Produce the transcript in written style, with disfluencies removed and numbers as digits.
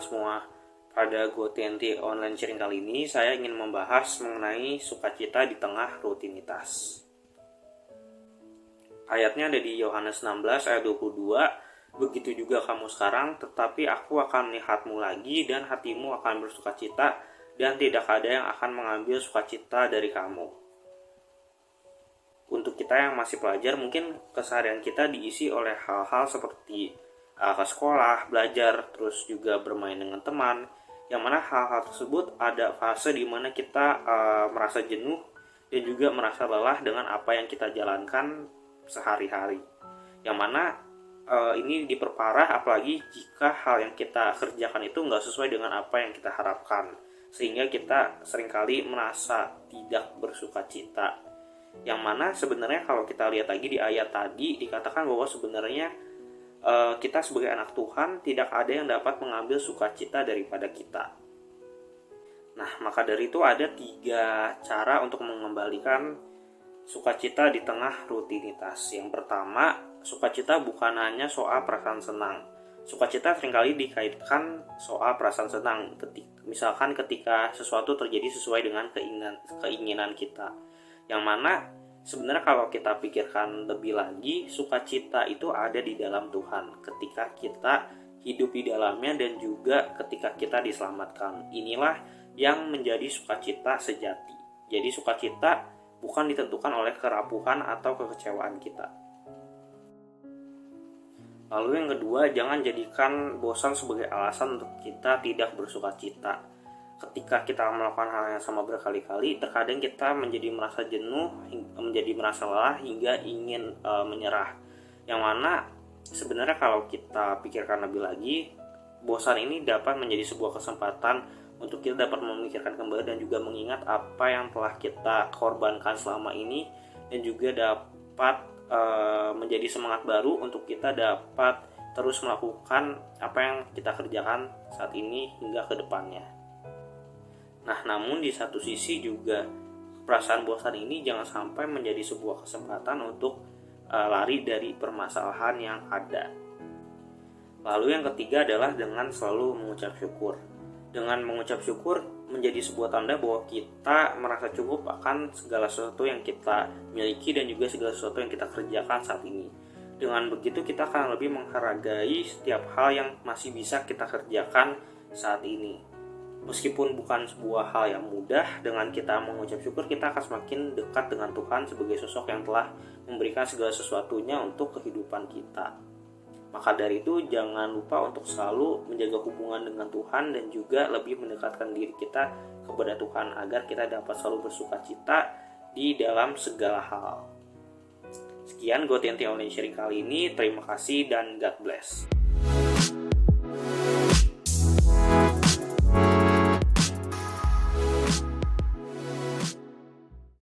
semua. Pada GoTNT online sharing kali ini, saya ingin membahas mengenai sukacita di tengah rutinitas. Ayatnya ada di Yohanes 16 ayat 22. Begitu juga kamu sekarang, tetapi aku akan melihatmu lagi dan hatimu akan bersukacita dan tidak ada yang akan mengambil sukacita dari kamu. Untuk kita yang masih pelajar, mungkin keseharian kita diisi oleh hal-hal seperti ke sekolah, belajar, terus juga bermain dengan teman, yang mana hal-hal tersebut ada fase di mana kita merasa jenuh dan juga merasa lelah dengan apa yang kita jalankan sehari-hari. Yang mana ini diperparah apalagi jika hal yang kita kerjakan itu nggak sesuai dengan apa yang kita harapkan, sehingga kita seringkali merasa tidak bersukacita. Yang mana sebenarnya kalau kita lihat lagi di ayat tadi dikatakan bahwa sebenarnya kita sebagai anak Tuhan tidak ada yang dapat mengambil sukacita daripada kita. Nah, maka dari itu ada 3 cara untuk mengembalikan sukacita di tengah rutinitas. Yang pertama, sukacita bukan hanya soal perasaan senang. Sukacita seringkali dikaitkan soal perasaan senang. Misalkan ketika sesuatu terjadi sesuai dengan keinginan kita. Yang mana sebenarnya kalau kita pikirkan lebih lagi, sukacita itu ada di dalam Tuhan ketika kita hidup di dalamnya dan juga ketika kita diselamatkan. Inilah yang menjadi sukacita sejati. Jadi sukacita bukan ditentukan oleh kerapuhan atau kekecewaan kita. Lalu yang kedua, jangan jadikan bosan sebagai alasan untuk kita tidak bersukacita. Ketika kita melakukan hal yang sama berkali-kali, terkadang kita menjadi merasa jenuh, menjadi merasa lelah hingga ingin menyerah. Yang mana sebenarnya kalau kita pikirkan lebih lagi, bosan ini dapat menjadi sebuah kesempatan untuk kita dapat memikirkan kembali dan juga mengingat apa yang telah kita korbankan selama ini, dan juga dapat menjadi semangat baru untuk kita dapat terus melakukan apa yang kita kerjakan saat ini hingga ke depannya. Nah, namun di satu sisi juga perasaan bosan ini jangan sampai menjadi sebuah kesempatan untuk lari dari permasalahan yang ada. Lalu yang ketiga adalah dengan selalu mengucap syukur. Dengan mengucap syukur menjadi sebuah tanda bahwa kita merasa cukup akan segala sesuatu yang kita miliki dan juga segala sesuatu yang kita kerjakan saat ini. Dengan begitu kita akan lebih menghargai setiap hal yang masih bisa kita kerjakan saat ini. Meskipun bukan sebuah hal yang mudah, dengan kita mengucap syukur kita akan semakin dekat dengan Tuhan sebagai sosok yang telah memberikan segala sesuatunya untuk kehidupan kita. Maka dari itu jangan lupa untuk selalu menjaga hubungan dengan Tuhan dan juga lebih mendekatkan diri kita kepada Tuhan agar kita dapat selalu bersukacita di dalam segala hal. Sekian GoTNT Online Sharing kali ini, terima kasih dan God bless.